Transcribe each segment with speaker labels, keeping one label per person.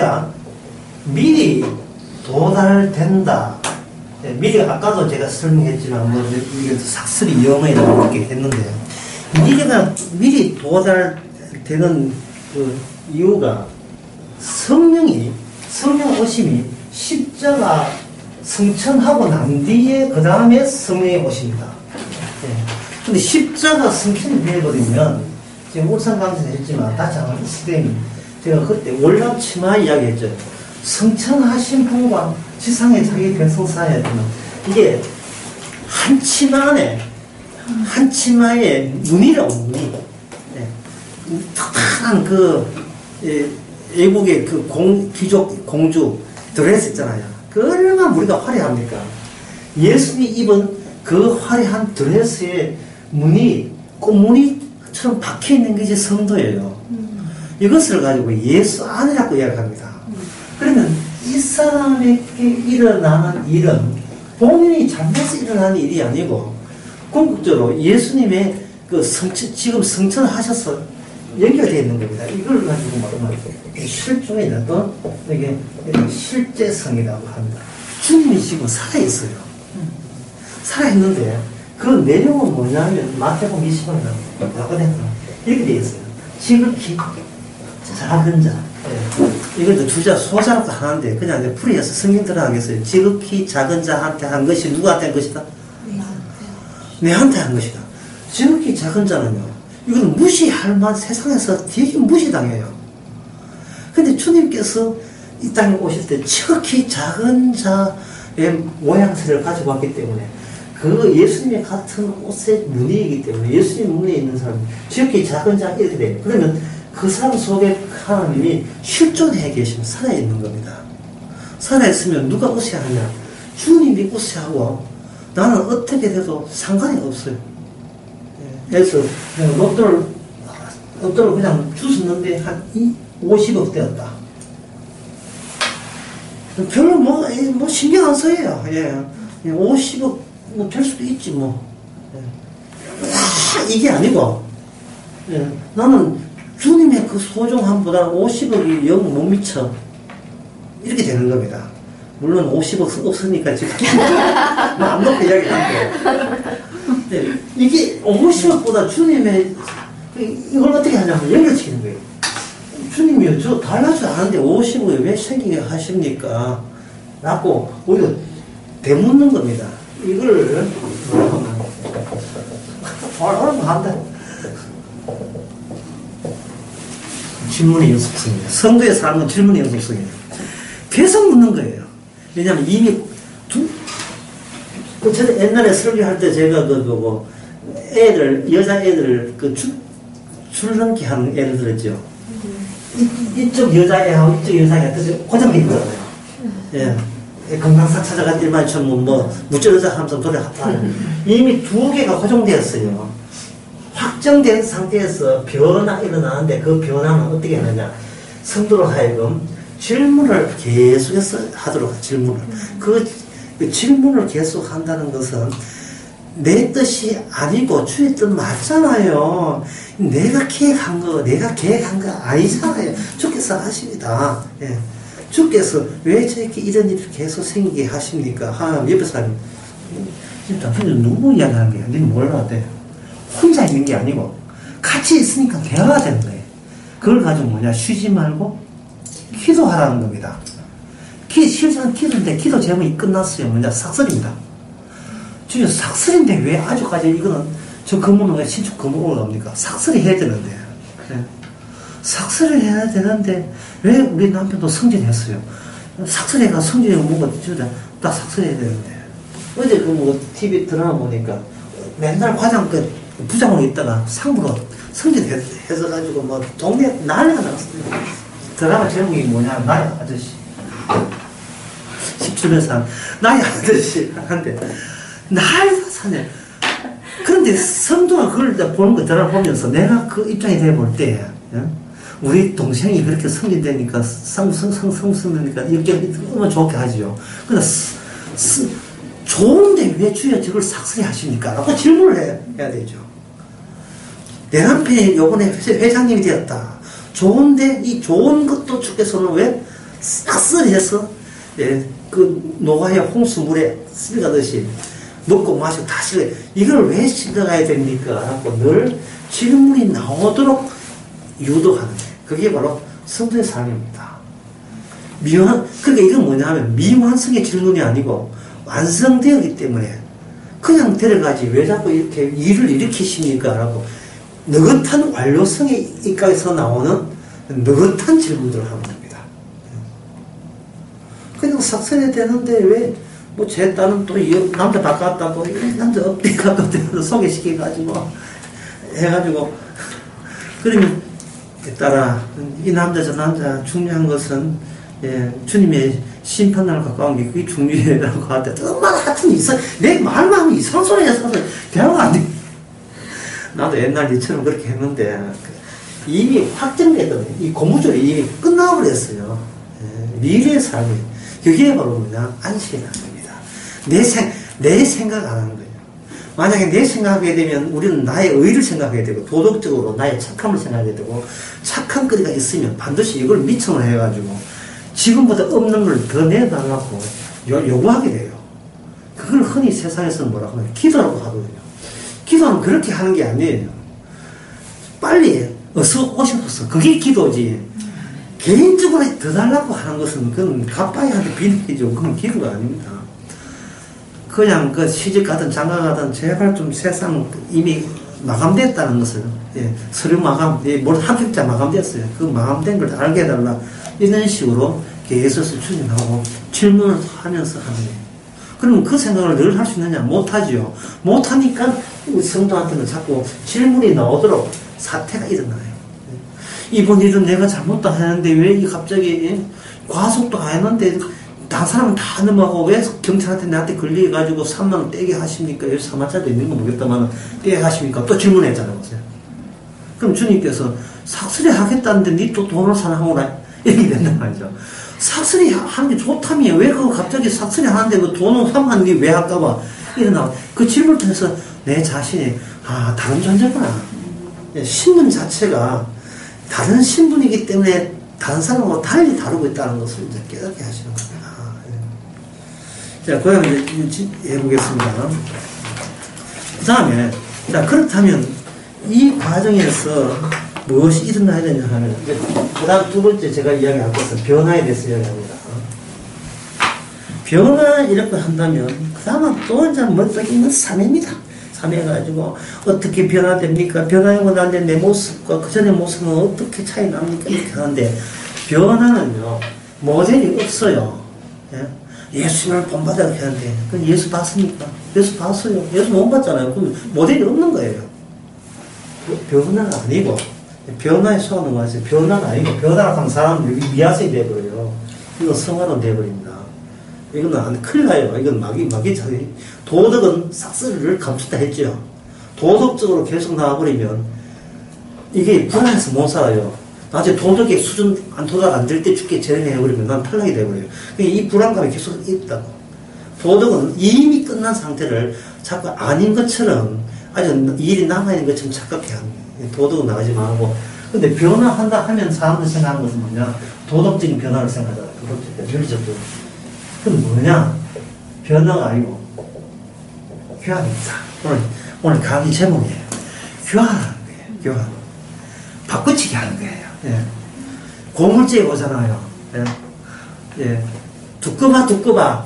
Speaker 1: 내가 미리 도달된다. 미리 아까도 제가 설명했지만 뭐 이게 삭슬이 영어이라고 이렇게 했는데 미리 도달되는 그 이유가 성령 오심이 십자가 승천하고 난 뒤에 그 다음에 성령이 오십니다. 근데 십자가 승천이 되어버리면 지금 울산 강의에서 했지만 다시 한번 스테임 제가 그때 월남 치마 이야기했죠. 승천하신 분과 지상에 자기 백성 사이에 있는 이게 한 치마에 무늬라고 무늬. 특별한 외국의 귀족 공주 드레스 있잖아요. 그 얼마나 우리가 화려합니까? 예수님이 입은 그 화려한 드레스에 꽃무늬처럼 박혀있는 게 이제 성도예요. 이것을 가지고 예수 안이라고 이야기합니다. 그러면 이 사람에게 일어나는 일은 본인이 잘못해서 일어나는 일이 아니고 궁극적으로 예수님의 지금 성천하셔서 연결되어 있는 겁니다. 이걸 가지고 말하면 실종에 있는 이게 실제성이라고 합니다. 주님이 지금 살아있어요. 살아있는데 그 내용은 뭐냐면 마태복음 20장에 나거든요. 이렇게 되어 있어요. 지극히 작은 자. 이걸 주자 소자로 하는데 그냥 풀이해서 성경 들어가겠어요. 지극히 작은 자한테 한 것이 누구한테 한 것이다? 내한테 한 것이다. 지극히 작은 자는요. 이건 무시할 만 세상에서 되게 무시당해요. 근데 주님께서 이 땅에 오실 때 지극히 작은 자의 모양새를 가지고 왔기 때문에 그 예수님의 같은 옷의 무늬이기 때문에 예수님 무늬에 있는 사람이 지극히 작은 자 이렇게 돼요. 그러면 그 사람 속에 하나님이 실존해 계시면 살아있는 겁니다. 살아있으면 누가 웃어야 하냐? 주님이 웃어야 하고 나는 어떻게 돼도 상관이 없어요. 그래서 로또를 그냥 주셨는데 한 50억 되었다. 별로 뭐 신경 안 써요. 50억 뭐 될 수도 있지 뭐. 이게 아니고 나는 주님의 그 소중함보다 50억이 영 못 미쳐. 이렇게 되는 겁니다. 물론 50억 없으니까 지금 안 놓고 이야기하는데 이게 50억보다 주님의 이걸 어떻게 하냐면 연결시키는 거예요. 주님이요 저 달라져 않은데 50억이 왜 생기게 하십니까? 라고 오히려 되묻는 겁니다. 이걸 얼마 한다. 질문의 연속성이에요. 성도의 삶은 질문의 연속성이에요. 계속 묻는 거예요. 왜냐하면 이미 저는 옛날에 설교할 때 제가 여자 애들 줄넘기 하는 애들 들었죠. 이쪽 여자애하고 이쪽 여자애한테 고정돼 있거든요. 금강산 찾아간 일만처럼 무쩌르자 하면서 노래하다. 이미 두 개가 고정되었어요. 확정된 상태에서 변화 일어나는데 그 변화는 어떻게 하느냐. 성도로 하여금 질문을 계속해서 하도록 질문을. 그 질문을 계속 한다는 것은 내 뜻이 아니고 주의 뜻 맞잖아요. 내가 계획한 거 아니잖아요. 주께서 하십니다. 주께서 왜 저렇게 이런 일이 계속 생기게 하십니까? 옆에 사람이 진짜 누구 이야기하는 거야? 너는 몰라야 돼. 혼자 있는 게 아니고 같이 있으니까 대화가 되는 거예요. 그걸 가지고 뭐냐? 쉬지 말고 기도하라는 겁니다. 실상 기도인데 기도 제목이 끝났어요. 뭐냐? 삭설입니다. 주여 삭설인데 왜 아직까지 이거는 저 건물은 왜 신축 건물 올라갑니까? 삭설이 해야 되는데. 그래. 삭설을 해야 되는데 왜 우리 남편도 성전했어요? 삭설해가 성전에 뭐가 주다 딱 삭설해야 되는데. 어제 TV 드라마 보니까 맨날 부장으로 있다가 상부로 성전 해서 가지고 동네 난리가 났어요. 드라마 제목이 뭐냐? 나의 아저씨. 17년 산 나의 아저씨 한데 난리가 사네. 그런데 성도가 그걸 보는 거 드라마 보면서 내가 그 입장이 돼 볼 때 우리 동생이 그렇게 성진되니까 성스러니까 이렇게 얼마나 좋게 하지요. 그러나 좋은데 왜 주여 저걸 삭설해 하십니까? 라고 질문을 해야 되죠. 내 남편이 요번에 회장님이 되었다. 좋은데 이 좋은 것도 주께서는 왜 싹쓸이해서 예, 그 노가의 홍수물에 쓸려가듯이 먹고 마시고 다 실려. 이걸 왜 실려가야 됩니까? 하고 늘 질문이 나오도록 유도하는 거예요. 그게 바로 성도의 삶입니다. 그러니까 이건 뭐냐 하면 미완성의 질문이 아니고 완성되었기 때문에 그냥 데려가지 왜 자꾸 이렇게 일을 일으키십니까? 라고 느긋한 완료성의 입각에서 나오는 느긋한 질문들을 하는 겁니다. 그냥 삭선이 되는데 왜 뭐 제 딸은 또 남자 바꿨다고 남자 업대 가깝다고 소개시켜가지고 해가지고 그러면 딸아 이 남자 저 남자 중요한 것은 예, 주님의 심판날 가까운 게 그게 중요해라고 하대. 엄마가 하여튼 내 말만 하면 이상한 소리 해서 대화가 안 돼. 나도 옛날 이처럼 그렇게 했는데 이미 확정되거든요. 이 고무줄이 이미 끝나버렸어요. 예, 미래의 삶이. 그게 바로 뭐냐? 안식이라는 겁니다. 내 생각 안 하는 거예요. 만약에 내 생각하게 되면 우리는 나의 의를 생각해야 되고 도덕적으로 나의 착함을 생각해야 되고 착한 거리가 있으면 반드시 이걸 미천을 해가지고 지금보다 없는 걸 더 내달라고 요구하게 돼요. 그걸 흔히 세상에서는 뭐라고 하냐? 기도라고 하거든요. 기도는 그렇게 하는 게 아니에요. 빨리 어서 오셔서 그게 기도지. 개인적으로 더 달라고 하는 것은 그건 가빠이한테 비밀이죠. 그건 기도가 아닙니다. 그냥 그 시집 가든 장가 가든 제발 좀 세상 이미 마감됐다는 것을 예, 서류 마감, 예, 뭘 합격자 마감됐어요. 그 마감된 걸 알게 해달라. 이런 식으로 계속해서 추진하고 질문을 하면서 하는 거예요. 그러면 그 생각을 늘 할 수 있느냐? 못하지요. 못하니까 우리 성도한테는 자꾸 질문이 나오도록 사태가 일어나요. 이번 일은 내가 잘못도 하는데 왜 갑자기 과속도 안 했는데 다른 사람은 다 넘어가고 왜 경찰한테 나한테 걸려가지고 3만 원 떼게 하십니까? 여기 사마자도 있는 거 모르겠다만 떼게 하십니까? 또 질문했잖아요. 그럼 주님께서 삭슬이 하겠다는데 니 또 돈을 사나하고라 이렇게 된단 말이죠. 삭슬이 하는 게 좋다며 왜 그거 갑자기 삭슬이 하는데 그 돈을 3만 니 왜 할까봐 일어나 그 질문을 통해서 내 자신이 다른 존재구나. 신분 자체가 다른 신분이기 때문에 다른 사람하고 달리 다루고 있다는 것을 이제 깨닫게 하시는 겁니다. 자, 그 다음에 이제 해보겠습니다. 그 다음에, 자, 그렇다면 이 과정에서 무엇이 일어나야 되냐 하면, 그 다음 두 번째 제가 이야기할 것은 변화에 대해서 이야기합니다. 변화 이렇게 한다면, 그 다음은 또 이제 머릿속에 있는 삶입니다. 삶해가지고, 어떻게 변화됩니까? 변화하고 난 내 모습과 그 전의 모습은 어떻게 차이 납니까? 이렇게 하는데, 변화는요, 모델이 없어요. 예? 예수님을 본받아 이렇게 하는데, 그럼 예수 봤습니까? 예수 봤어요. 예수 못 봤잖아요. 그럼 모델이 없는 거예요. 변화가 아니고, 변화의 소원은 뭐지? 변화가 아니고, 변화를 하는 사람은 여기 미아성이 되어버려요. 이건 성화론 되어버립니다. 이건 큰일 나요. 이건 마귀 자기. 도덕은 싹쓸이를 감춘다 했죠. 도덕적으로 계속 나와버리면, 이게 불안해서 못 살아요. 나중에 도덕의 수준 도달 안 될 때 죽게 재현해버리면 난 탈락이 돼버려요. 이 불안감이 계속 있다고. 도덕은 이미 끝난 상태를 자꾸 아닌 것처럼 아주 일이 남아있는 것처럼 착각해 하는 거예요. 도덕은 나가지 말고. 근데 변화한다 하면 사람들이 생각하는 것은 뭐냐? 도덕적인 변화를 생각하잖아요. 윤리적으로. 그건 뭐냐? 변화가 아니고 교환입니다. 오늘 강의 제목이에요. 교환하는 거예요. 교환. 바꾸치기 하는 거예요. 예. 고물제 오잖아요. 예. 예. 두꺼봐.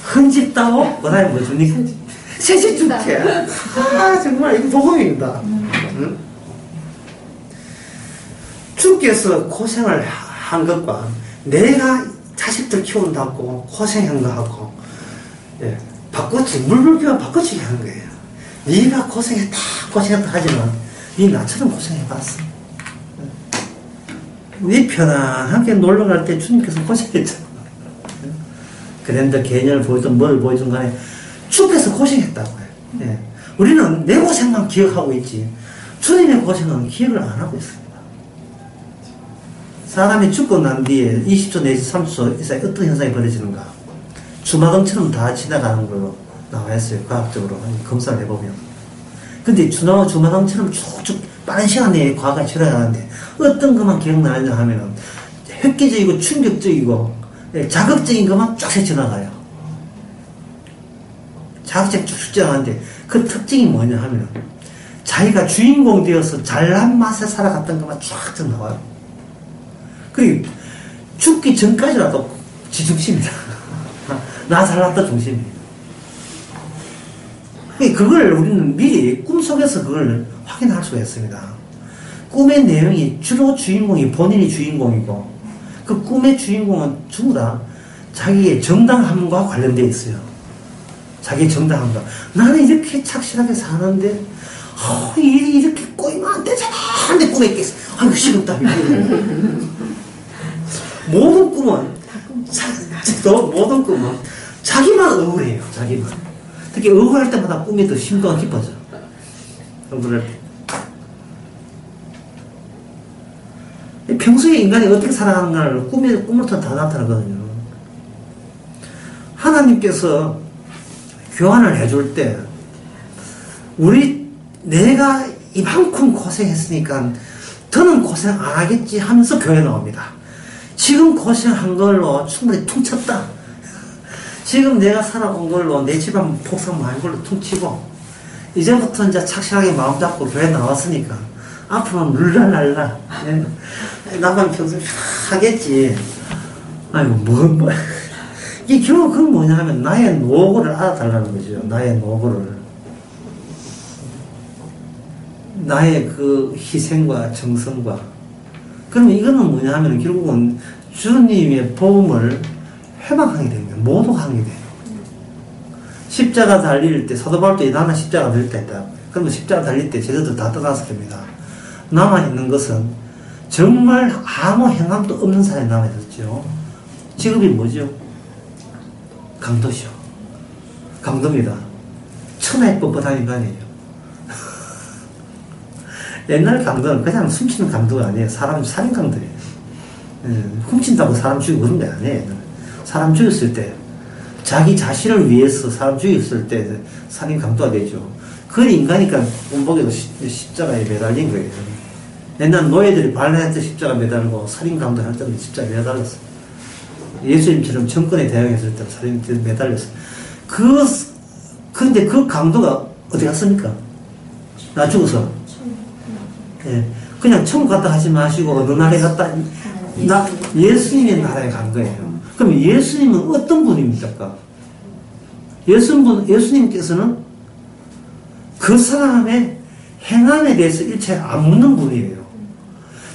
Speaker 1: 흔집다오? 그 다음에 뭐 줍니까? 새집 줄게. 정말 이거 복음입니다. 응? 주께서 고생을 한 것과 내가 자식들 키운다고 고생한 거하고, 예. 물불교와 바꾸치기 하는 거예요. 네가 고생했다 하지만, 네 나처럼 고생해봤어. 네 편안하게 놀러갈 때 주님께서 고생했잖아. 그랜드 개념을 보이든 뭘 보이든 간에 주께서 고생했다고요. 예. 우리는 내 고생만 기억하고 있지 주님의 고생은 기억을 안 하고 있습니다. 사람이 죽고 난 뒤에 20초 내지 30초 이사이 어떤 현상이 벌어지는가? 주마등처럼 다 지나가는 걸로 나와 있어요. 과학적으로 검사를 해보면. 근데 주마등처럼 쭉쭉 빠른 시간 내에 과거가 지나가는데 어떤 것만 기억나느냐 하면은 획기적이고 충격적이고 자극적인 것만 쫙 헤쳐나가요. 자극적인 쭉 지나가는데 그 특징이 뭐냐 하면 자기가 주인공 되어서 잘난 맛에 살아갔던 것만 쫙 나와요. 그리고 죽기 전까지라도 지 중심이다. 나 살았다 중심이에요. 그걸 우리는 미리 꿈속에서 그걸 확인할 수가 있습니다. 꿈의 내용이 주로 주인공이 본인이 주인공이고 그 꿈의 주인공은 전부 다 자기의 정당함과 관련되어 있어요. 자기의 정당함과. 나는 이렇게 착실하게 사는데 이렇게 꼬이면 안 되잖아. 근데 꿈에 깼어. 아이고 싫었다. 모든 꿈은 자기만 억울해요. 자기만. 특히 억울할 때마다 꿈이 더 심도가 깊어져. 억울할 때. 평소에 인간이 어떻게 살아가는가를 꿈을 통해 다 나타나거든요. 하나님께서 교환을 해줄 때 내가 이만큼 고생했으니까 더는 고생 안 하겠지 하면서 교회 나옵니다. 지금 고생한 걸로 충분히 퉁쳤다. 지금 내가 살아온 걸로 내 집안 복상 많은 걸로 퉁치고 이제부터 이제 착실하게 마음 잡고 교회 나왔으니까 앞으로는 룰랄랄라. 나만 평소에 하겠지. 아이고 이게 결국 그건 뭐냐 하면 나의 노고를 알아달라는 거죠. 나의 노고를. 나의 그 희생과 정성과. 그러면 이거는 뭐냐 하면 결국은 주님의 복음을 회방하게 됩니다. 모독하게 돼요. 십자가 달릴 때, 사도 바울도 나는 십자가 달릴 때 했다. 그러면 십자가 달릴 때 제자들 다 떠났을 겁니다. 남아있는 것은 정말 아무 행함도 없는 사람이 남아있었죠. 직업이 뭐죠? 강도죠. 강도입니다. 천하의 뻣뻣한 인간이에요. 옛날 강도는 그냥 숨치는 강도가 아니에요. 사람 살인 강도예요. 훔친다고 사람 죽이고 그런 게 아니에요. 사람 죽였을 때 자기 자신을 위해서 사람 죽였을 때 살인 강도가 되죠. 그 인간이니까 본보기도 십자가에 매달린 거예요. 옛날 노예들이 발레할 때 십자가 매달고 살인 강도 할 때도 십자가에 매달렸어요. 예수님처럼 정권에 대항했을 때 살인 매달렸어요. 그런데 그 강도가 어디 갔습니까? 나 죽어서. 예. 그냥 천국 갔다 하지 마시고 어느 나라에 갔다, 예수님의 나라에 간 거예요. 그럼 예수님은 어떤 분입니까? 예수님께서는 그 사람의 행함에 대해서 일체 안 묻는 분이에요.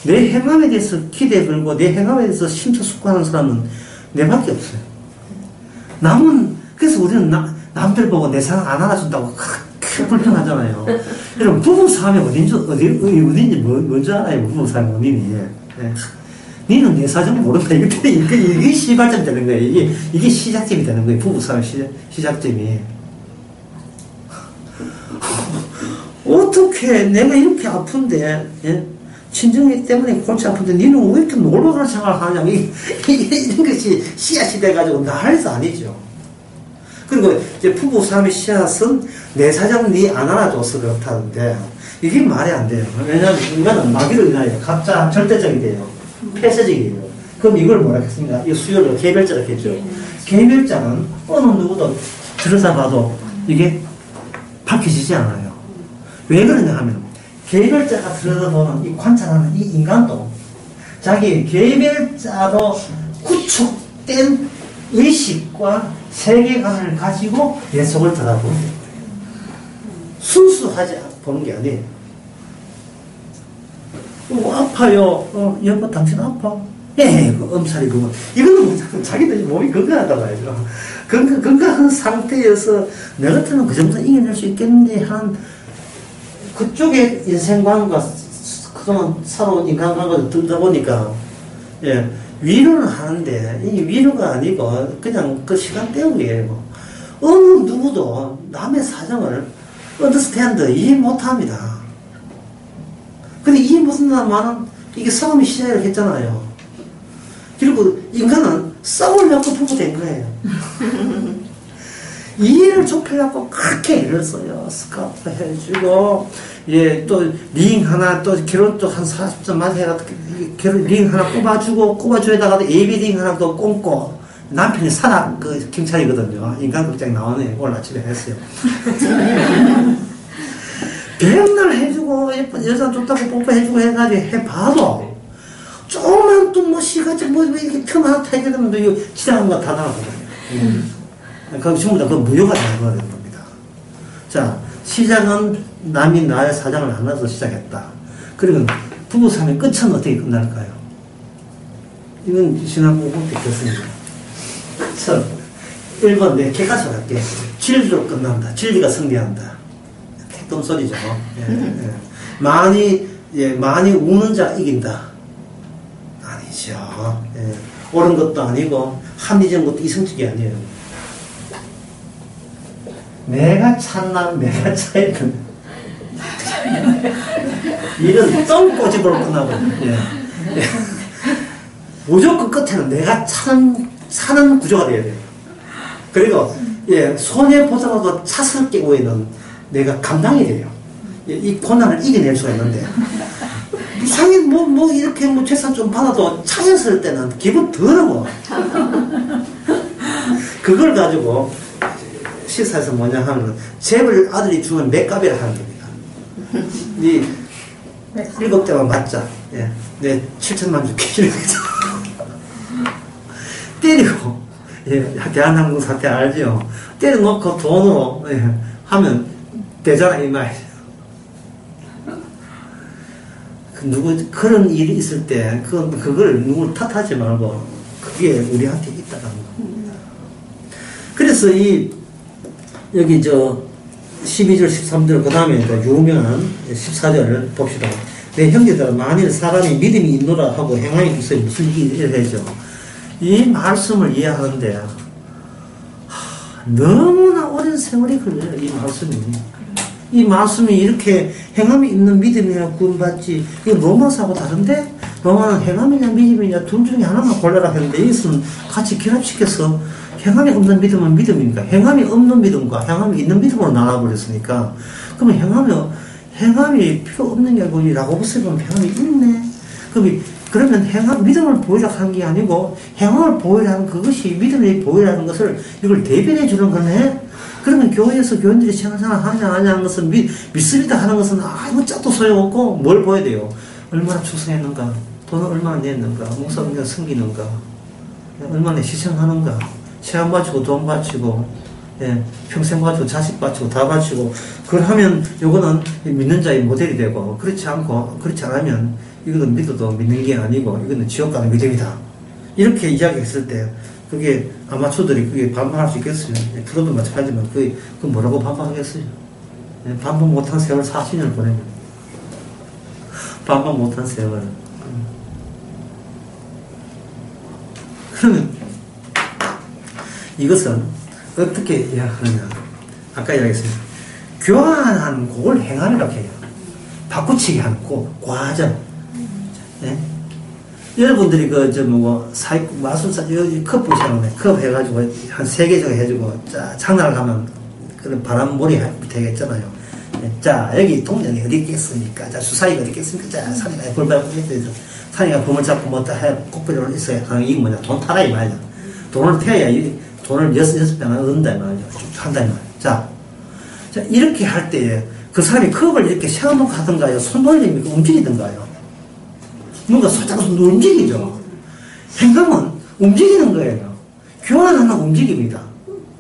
Speaker 1: 내 행함에 대해서 기대 걸고 내 행함에 대해서 심사숙고하는 사람은 내밖에 없어요. 그래서 우리는 남들 보고 내 사랑 안 알아준다고 크게 불평하잖아요. 여러분, 부부싸움이 어딘지 뭔지 알아요? 부부싸움이 어딘지. 네. 니는 내 사정 모른다. 이게 시발점 되는 거예요. 이게 시작점이 되는 거예요. 부부싸움 시작점이. 어떻게 내가 이렇게 아픈데, 예? 친정이 때문에 골치 아픈데 니는 왜 이렇게 놀러갈 생각을 하냐. 이런 것이 씨앗이 돼가지고 나할수 아니죠. 그리고 이제 부부싸움의 씨앗은 내 사정 니 안 알아줘서 그렇다는데 이게 말이 안 돼요. 왜냐하면 인간은 마귀로 인하여 각자 절대적이 돼요. 폐쇄적이에요. 그럼 이걸 뭐라 했습니까? 이 수요를 개별자라고 했죠. 개별자는 어느 누구도 들여다봐도 이게 밝혀지지 않아요. 왜 그러냐 하면 개별자가 들여다보는 이 관찰하는 이 인간도 자기 개별자로 구축된 의식과 세계관을 가지고 내 속을 들여다보는 거예요. 순수하지 보는 게 아니에요. 아파요. 여보 당신 아파? 예, 그 엄살이 그거. 이거는 자기들 몸이 건강하다고 하죠. 건강한 상태에서 내 같으면 그 정도 이겨낼 수 있겠는데 한 그쪽의 인생관과 그동안 살아온 인간관과도 들다 보니까 예, 위로는 하는데 이 위로가 아니고 그냥 그 시간 때우기예요. 어느 누구도 남의 사정을 understand, 이해 못합니다. 근데 이해 못한다는 이게 싸움이 시작을 했잖아요. 그리고 인간은 싸우려고 부부된 거예요. 이해를 좁히려고 그렇게 애를 써요. 스카우트 해주고, 예, 또, 링 하나, 또, 결혼 또 한 40점 맞아야, 결혼 링 하나 꼽아주고, 꼽아줘에다가 AB 링 하나 더 꼽고, 남편이 산악, 경찰이거든요. 인간극장 나오네. 오늘 아침에 했어요. 백날 해주고, 예쁜 여자 좋다고 뽀뽀해주고 해가지고 해봐도, 조금만 또 뭐 시가지 뭐 이렇게 틈 하나 타게 되면 또 이거 지나간 거 다 나가거든요. 그거 전부 다 그 무효가 되는 겁니다. 자, 시작은 남이 나의 사정을 알아서 시작했다. 그러면 부부싸움의 끝은 어떻게 끝날까요? 이건 지난 공부 때 겼습니다. 끝은 1번 내 객관식으로 할게. 진리로 끝난다. 진리가 승리한다. 택돔 소리죠. 예, 예. 많이 우는 자 이긴다. 아니죠. 예. 옳은 것도 아니고 합리적인 것도 이성적이 아니에요. 내가 찾나 내가 차있는 이런 똥꼬집으로 끝나고 예. 예. 무조건 끝에는 내가 사는 구조가 돼야 돼요. 그리고 예, 손해보다가도 차스를 깨고 있는 내가 감당이 돼요. 예, 이 고난을 이겨낼 수가 있는데 이상히 뭐 이렇게 뭐 재산 좀 받아도 차였을 때는 기분 더러워. 그걸 가지고 시사에서 뭐냐 하면 재벌 아들이 주면 맥값이라 하는 겁니다. 네 7대만 맞자. 예. 내 7천만 줄게. 때리고 예. 대한항공 사태 알죠? 때려놓고 돈으로 예. 하면 되잖아 이 말이죠. 그런 일이 있을 때 그걸 누굴 탓하지 말고 그게 우리한테 있다는 겁니다. 그래서 여기 12절 13절 그 다음에 유명한 14절을 봅시다. 내 형제들아 만일 사람이 믿음이 있노라 하고 행함이 없어요. 무슨 일을 해죠. 이 말씀을 이해하는데 너무나 오랜 세월이 걸려요. 이 말씀이 이렇게 행함이 있는 믿음이야 구원받지. 이거 로마서하고 다른데 로마는 행함이냐 믿음이냐 둘 중에 하나만 골라라 했는데 여기서는 같이 결합시켜서 행함이 없는 믿음은 믿음이니까 행함이 없는 믿음과 행함이 있는 믿음으로 나눠버렸으니까 그러면 행함이 필요 없는 게 아니고 라고부스에 보면 행함이 있네. 그러면 믿음을 보이라 하는 게 아니고 행함을 보이라는 그것이 믿음을 보이라는 것을 이걸 대변해 주는 거네. 그러면 교회에서 교인들이 생활생활 하냐 안 하는 것은 믿습니다 하는 것은 아무 짝도 소용없고 뭘 보여야 돼요. 얼마나 충성했는가, 돈을 얼마나 냈는가, 목사 얼마나 섬기는가, 얼마나 희생하는가, 시간 바치고 돈 바치고 예, 평생 바치고 자식 바치고 다 바치고 그걸 하면 요거는 믿는 자의 모델이 되고 그렇지 않으면 이거는 믿어도 믿는 게 아니고 이거는 지옥 가는 믿음이다. 이렇게 이야기했을 때 그게 아마추어들이 그게 반발할 수 있겠어요. 프로도 마찬가지지만 그 뭐라고 반발하겠어요. 반발 못한 세월 40년을 보내면 반발 못한 세월. 그러면 이것은 어떻게 이야기하느냐. 아까 이야기했어요. 교환하는 곡을 행함이라고 해요. 바꾸치기 하는 곡, 과정. 네? 여러분들이 사익, 마술사, 컵 보시면 컵 해가지고 한 3개 정도 해주고, 자, 장난을 가면 그런 바람몰이 되겠잖아요. 자, 여기 동전이 어디 있겠습니까? 자, 수사이가 어디 있겠습니까? 자, 산이가 벌 밟고 있어요. 산이가 bom을 잡고 뭐다 해, 꼭배로 있어야 하는 이게 뭐냐. 돈 타라, 이 말이야. 돈을 태야 돈을 6배나 얻는다, 이 말이야. 한다, 이 말이야. 자, 이렇게 할 때 그 사람이 컵을 이렇게 세워놓고 하던가요? 손 돌리니까 움직이던가요? 뭔가 살짝 움직이죠. 행동은 움직이는 거예요. 교환하는 움직입니다.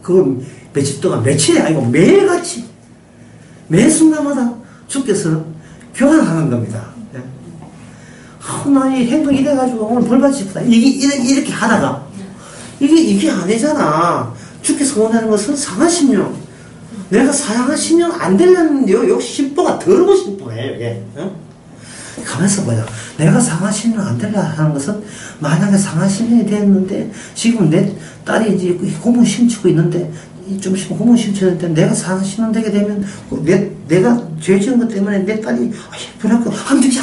Speaker 1: 그건 며칠 동안, 며칠이 아니고 매일같이, 매 순간마다 주께서 교환하는 겁니다. 나 이 행동 이래가지고 오늘 벌 받지 싶다. 이렇게 하다가, 이게 아니잖아. 주께서 원하는 것은 상한 심령. 내가 상한 심령 안 되려는데요. 요 심보가 더러운 심보예요, 이게. 가만있어 봐요. 내가 상한 심령 안 되려 하는 것은 만약에 상한 심령이 됐는데 지금 내 딸이 이제 고문 심치고 있는데 좀 있으면 고문 심치는데 내가 상한 심령 되게 되면 내가 죄 지은 것 때문에 내 딸이 변할거 안 되지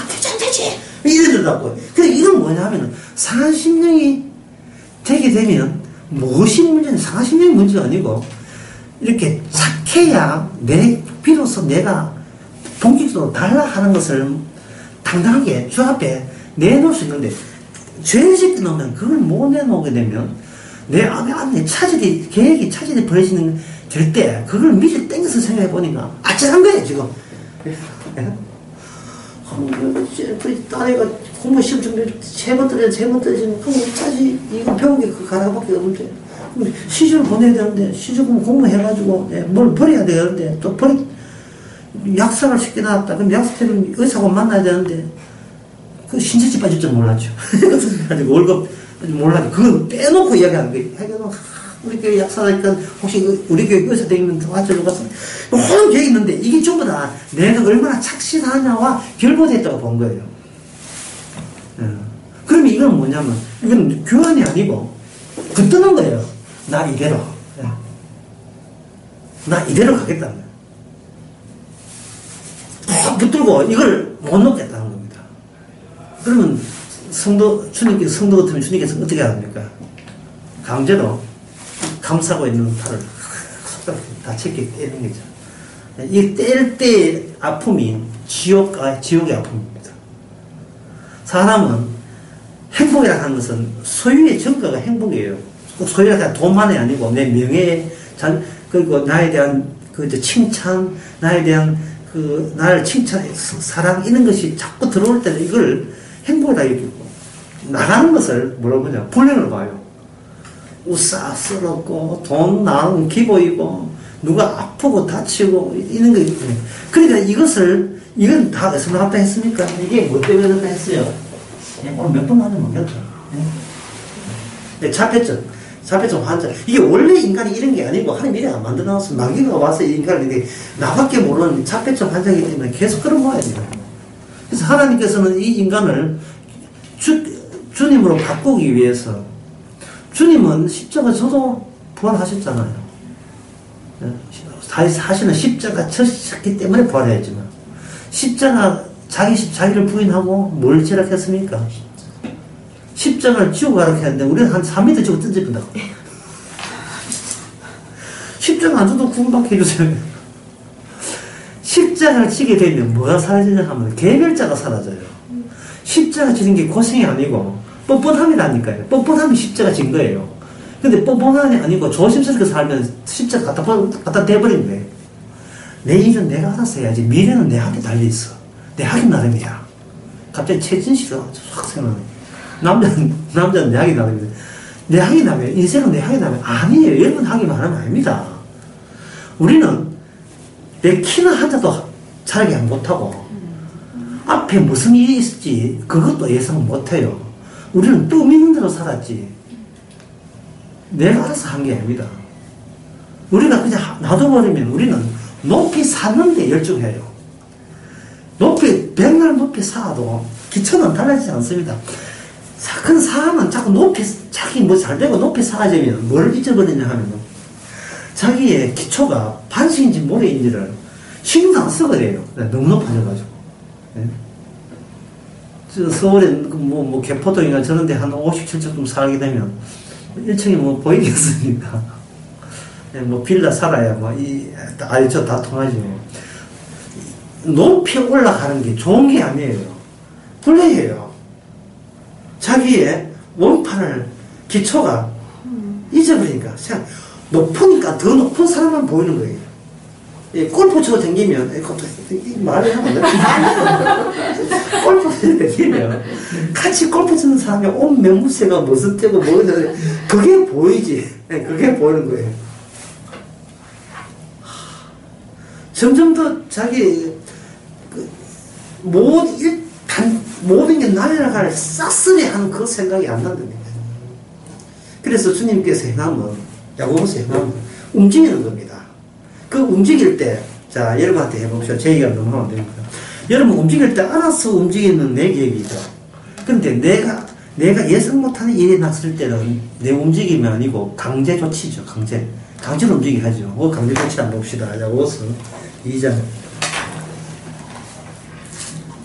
Speaker 1: 이러더라고요. 근데 이건 뭐냐 하면은 상한 심령이 되게 되면 무엇이 문제냐 상한 심령이 문제가 아니고 이렇게 착해야 비로소 내가 본격적으로 달라 하는 것을 당당하게 주 앞에 내놓을 수 있는데, 죄를 짓게 놓으면 그걸 못 내놓게 되면 내 안에 계획이 차질이 벌어지는 될 때, 그걸 미리 땡겨서 생각해 보니까 아찔한 거예요, 지금. 딸애가 공부 시험 준비 3번 떨어지면, 그럼 자식 이거 배우기 그 가다밖에 없는데, 시주를 보내야 되는데, 시주 공부해가지고, 뭘 버려야 되는데, 또 약사를 시켜놨다. 그럼 약사는 의사하고 만나야 되는데, 그 신체치 빠질 줄 몰랐죠. 가지고 월급 몰랐죠. 그걸 빼놓고 이야기하는 거예요. 우리 교회 약사니까 혹시 우리 교회 의사 되면 와주러 가서 모든 계획이 있는데, 이게 전부 다 내가 얼마나 착실하냐와 결부됐다고 본 거예요. 그러면 이건 뭐냐면, 이건 교환이 아니고 붙드는 거예요. 나 이대로. 나 이대로 가겠다는 거예요. 푹 붙들고 이걸 못 놓겠다는 겁니다. 그러면 성도 같으면 주님께서 어떻게 합니까? 강제로 감싸고 있는 팔을 다 체게 떼는 거죠. 이 뗄 때 아픔이 지옥의 아픔입니다. 사람은 행복이라고 하는 것은 소유의 정가가 행복이에요. 꼭 소유가 돈만이 아니고 내 명예, 그리고 나에 대한 칭찬, 나에 대한 나를 칭찬, 사랑, 이런 것이 자꾸 들어올 때는 이걸 행복이라 여기고, 나가는 것을 뭐라고 하냐, 불행을 봐요. 우싸스럽고, 돈 나오는 기보이고, 누가 아프고 다치고, 이런 거 있거든요. 그러니까 이건 다 어디서 나왔다 했습니까? 이게 뭐 때문에 나왔다 했어요? 오늘 몇 번 만에 모르겠죠. 자폐증 환자. 이게 원래 인간이 이런 게 아니고, 하나님 이래 안 만들어 놨어. 마귀가 와서 인간인데, 나밖에 모르는 자폐증 환자이기 때문에 계속 끌어모아야 돼요. 그래서 하나님께서는 이 인간을 주님으로 바꾸기 위해서, 주님은 십자가 저도 부활하셨잖아요. 사실은 십자가 쳤기 때문에 부활했지만, 자기를 부인하고 뭘 제락했습니까? 십자가를 지고 가라고 했는데, 우리는 한 3m 지고 던져본다고. 십자가 안 줘도 구원받게 해주세요. 십자가를 지게 되면 뭐가 사라지냐 하면 개별자가 사라져요. 십자가 지는 게 고생이 아니고 뻔뻔함이라니까요. 뻔뻔함이 십자가 진 거예요. 근데 뻔뻔함이 아니고 조심스럽게 살면 십자가 갖다 대버린 거예요. 내 일은 내가 알아서 해야지. 미래는 내 한테 달려있어. 내 하긴 나름이야. 갑자기 최진실이 확 생각나네. 남자는 내 하긴 나름이야. 내 하긴 나면, 인생은 내 하긴 나면 아니에요. 여러분 하기만 하면 아닙니다. 우리는 내 키는 한자도 잘하게 못하고, 앞에 무슨 일이 있을지 그것도 예상 못해요. 우리는 뜸 있는 대로 살았지, 내가 알아서 한 게 아닙니다. 우리가 그냥 놔둬버리면 우리는 높이 사는데 열중해요. 백날 높이 쌓아도 기초는 달라지지 않습니다. 큰 사람은 자꾸 자기 뭐 잘 되고 높이 쌓아지면 뭘 잊어버리냐 하면, 자기의 기초가 반신인지 모래인지를 신경 안 쓰고 그래요. 너무 높아져가지고. 서울에 개포동이나 저런 데 한 57층 살게 되면 1층이 뭐 보이겠습니까? 빌라 살아야 저 다 통하지. 높이 올라가는 게 좋은 게 아니에요. 불리해요. 자기의 원판을, 기초가 잊어버리니까, 높으니까 더 높은 사람만 보이는 거예요. 골프 치고 다니면, 말을 하면 골프 치고 다니면, 같이 골프 치는 사람이 온 명무새가 무슨 때고 뭐는데, 그게 보이지. 그게 보이는 거예요. 점점 더 자기, 모든 게 날아갈 싹쓸이 하는 그 생각이 안 난답니다. 그래서 주님께서 행함은, 야고보서 행함은 움직이는 겁니다. 그 움직일 때, 자, 여러분한테 해봅시다. 제 얘기가 너무 하면 됩니다. 여러분 움직일 때 알아서 움직이는 내 계획이죠. 근데 내가 예상 못하는 일이 났을 때는 내 움직임이 아니고 강제 조치죠. 강제로 움직이게 하죠. 강제 조치 한번 봅시다. 야고보서 2장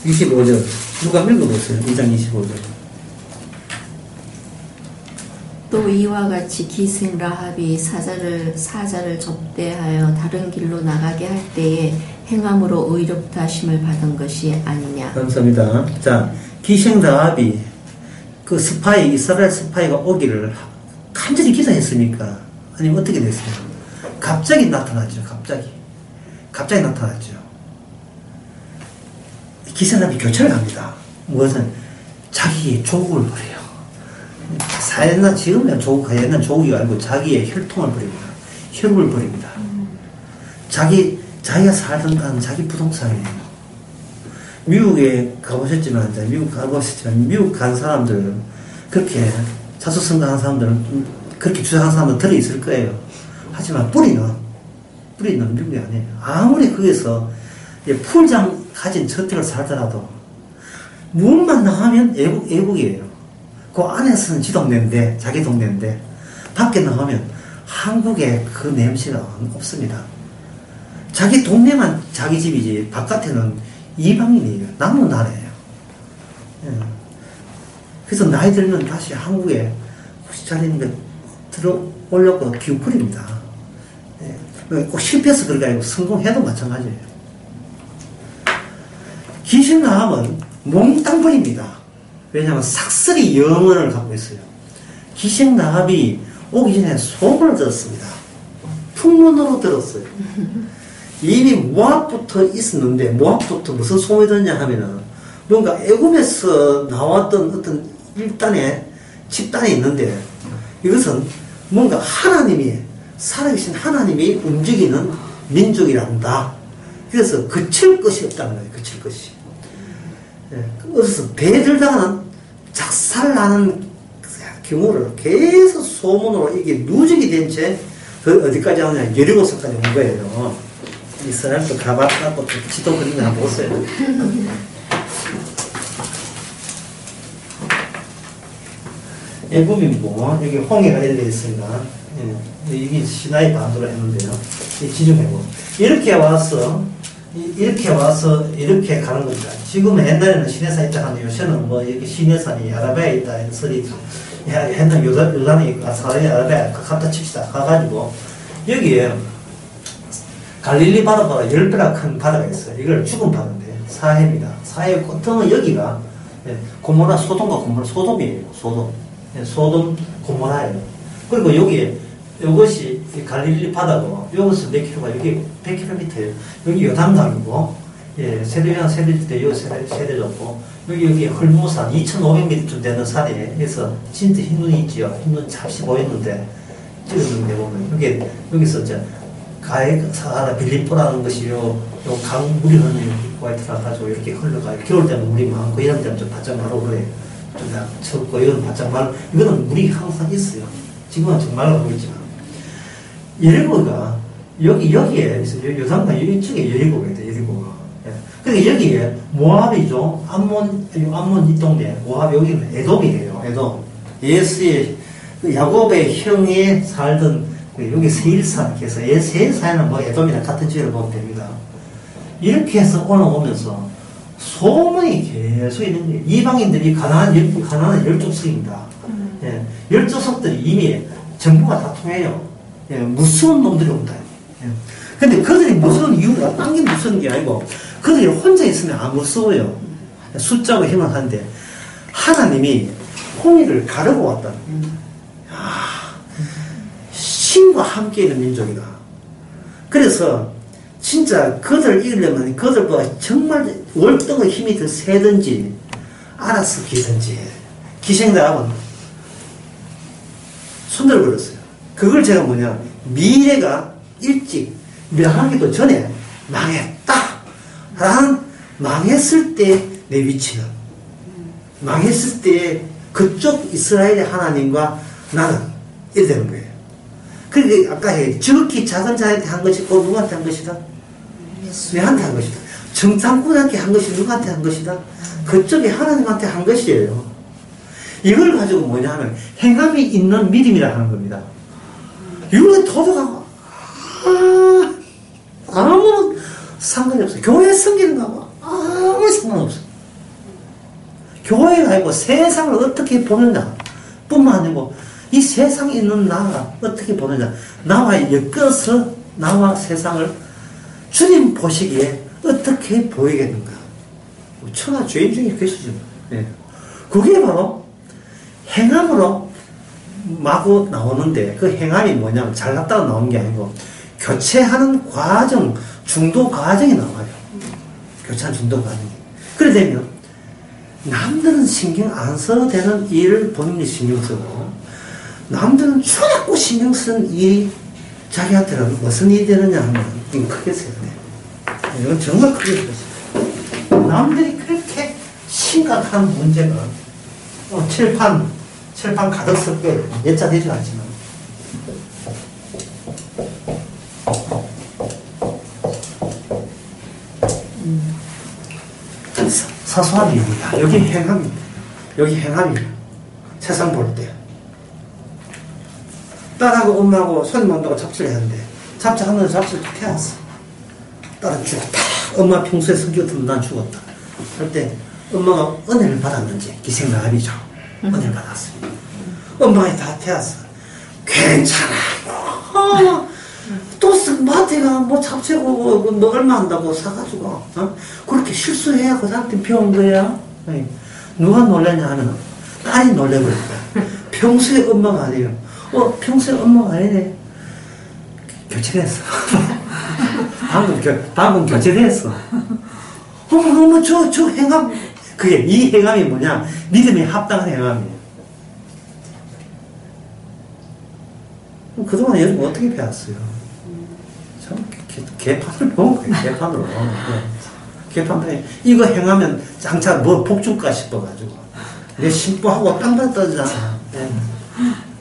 Speaker 1: 25절. 누가 읽어보세요. 2장 25절.
Speaker 2: 또 이와 같이 기생 라합이 사자를 접대하여 다른 길로 나가게 할 때에 행함으로 의롭다 하심을 받은 것이 아니냐.
Speaker 1: 감사합니다. 자, 기생 라합이 그 이스라엘 스파이가 오기를 간절히 기다렸습니까? 아니면 어떻게 됐어요? 갑자기 나타났죠. 갑자기 나타났죠. 기생 라합이 교체를 합니다. 무엇은 자기의 조국을 버려요. 지금은 옛날 조국이 아니고 자기의 혈통을 버립니다. 혈육을 버립니다. 자기가 살던 자기 부동산이에요. 미국에 가보셨지만, 미국 간 사람들은 그렇게 자수성가한 사람들은 그렇게 주장하는 사람은 들어있을 거예요. 하지만 뿌리는 미국이 아니에요. 아무리 거기서 풀장 가진 저택을 살더라도 무엇만 나가면 애국이에요. 그 안에서는 지 동네인데, 자기 동네인데, 밖에 나가면 한국의 그 냄새가 없습니다. 자기 동네만 자기 집이지, 바깥에는 이방인이에요. 남은 나라예요. 그래서 나이 들면 다시 한국에 자리는 들어오려고 기웃거립니다. 꼭 실패해서 그런 게 아니고 성공해도 마찬가지예요. 기생 라합은 몽땅 버립니다. 왜냐하면 삭슬이 영혼을 갖고 있어요. 기생 라합이 오기 전에 소문을 들었습니다. 풍문으로 들었어요. 이미 모압부터 있었는데, 모압부터 무슨 소문이 들었냐 하면은 뭔가 애굽에서 나왔던 어떤 집단이 있는데, 이것은 뭔가 살아계신 하나님이 움직이는 민족이란다. 그래서 그칠 것이 없다는 거예요. 그칠 것이. 그래서 배들다가는 작살나는 경우를 계속 소문으로 이게 누적이 된 채 그 어디까지 하느냐, 여리고성까지 온 거예요. 이스라엘도 가봤다고 지도 그림 한번 보세요. 애굽이 여기 홍해가 열려 있습니다. 이게 시나이 반도로 했는데요. 이 지중해고 이렇게 와서 이렇게 가는 겁니다. 지금 옛날에는 시내산 있다 하는데 요새는 여기 시내산이 아라비아에 있다 하는 소리. 옛날 요단이 사라이 아라비아 갖다 칩시다. 가가지고 여기에 갈릴리 바다보다 10배나 큰 바다가 있어요. 이걸 죽은 바다인데 사해입니다. 사해 끝은 여기가 고모라, 소돔이에요. 소돔 고모라예요. 그리고 여기에 이것이 갈릴리 바다고, 여기서 몇 킬로가, 여기 100km예요. 여기 요단강이고, 세대면 세대때 여기 세대졌고, 여기 헐무산 2,500m쯤 되는 산에, 그래서 진짜 흰 눈이 있지요. 흰 눈 잠시 보였는데, 찍었는데 보면, 여기서 이제, 사하라 빌립보라는 것이 요 강물이 흐르는 거에 들어가지고 이렇게 흘러가요. 겨울 때는 물이 많고, 이런 때는 좀 바짝 마르고 그래요. 좀 춥고, 이건 바짝 이거는 물이 항상 있어요. 지금은 정말 하고 있지만. 여리고가 여기에 요단강 이쪽에 여리고가 있다. 여리고가. 그러니까 여기에 모압이죠. 암몬 이 동네 모압, 여기는 에돔이에요. 에돔. 예수의 야곱의 형이 살던 여기 세일산, 그래서 세일산은 에돔이랑 같은 지역을 보면 됩니다. 이렇게 해서 올라오면서 소문이 계속 있는 거예요. 이방인들이 가난한 열족석입니다. 열족석들이 이미 정부가 다 통해요. 무서운 놈들이 온다. 근데 그들이 무서운 이유가 딴 게 무서운 게 아니고, 그들이 혼자 있으면 안 무서워요. 숫자고 힘을 하는데, 하나님이 홍해를 가르고 왔다. 신과 함께 있는 민족이다. 그래서, 진짜 그들을 이기려면 그들보다 정말 월등의 힘이 더 세든지, 알아서 기든지, 기생자하고는 손들어 버렸어요. 그걸 제가 미래가 일찍 멸하기도 전에 망했다. 망했을 때 내 위치는, 망했을 때 그쪽 이스라엘의 하나님과 나는 이래 되는 거예요. 그러니까 아까 지극히 작은 자한테 한 것이 또 누구한테 한 것이다? 예수한테 한 것이다. 정탐꾼한테 한 것이 누구한테 한 것이다? 그쪽에 하나님한테 한 것이에요. 이걸 가지고 뭐냐 하면 행함이 있는 믿음이라 하는 겁니다. 이거는 도덕하고 아무 상관이 없어요. 교회 섬기는 거하고 아무 상관없어요. 교회가 아니고 세상을 어떻게 보느냐 뿐만 아니고 이 세상에 있는 나가 어떻게 보느냐. 나와 엮어서 나와 세상을 주님 보시기에 어떻게 보이겠는가. 천하 죄인 중에 것이죠. 예. 그게 바로 행함으로 마구 나오는데 그 행함이 뭐냐면 잘났다고 나오는 게 아니고 교체하는 과정, 중도 과정이 나와요. 교체하는 중도 과정이. 그래 되면 남들은 신경 안 써도 되는 일을 본인이 신경 쓰고 남들은 자꾸 신경 쓰는 일이 자기한테는 무슨 일이 되느냐 하면 이건 크게 써야 돼요. 이건 정말 크게 써야 돼요. 남들이 그렇게 심각한 문제가 칠판 가득 쓸 게 몇 자 되지 않지만 사소한 일입니다. 여기 행함입니다. 여기 행함이에요. 세상 볼 때. 딸하고 엄마하고 손님 온다고 잡지를 했는데 잡지하면서 잡지를 툭 해왔어. 딸은 죽었다. 엄마 평소에 성격 같으면 난 죽었다. 할 때 엄마가 은혜를 받았는지 기생나합이죠. 은혜를 받았어요. 엄마가 다 태웠어. 괜찮아. 또 마트가 뭐 잡채고 뭐 얼마 한다고 사가지고 그렇게 실수해야 그 사람한테 배운 거야. 누가 놀랐냐 하면 딸이 놀래버렸다. 평소에 엄마가 아니에요. 평소에 엄마가 아니네. 교체됐어. 방금 교체됐어. 어머 저 행함, 그게 이 행함이 뭐냐, 믿음에 합당한 행함이에요. 그동안 여러분 어떻게 배웠어요? 참 개판을 배운 거예요. 개판으로. 개판으로 이거 행하면 장차 뭐 복줄까 싶어가지고 내 신부하고 땅발 떠지잖아.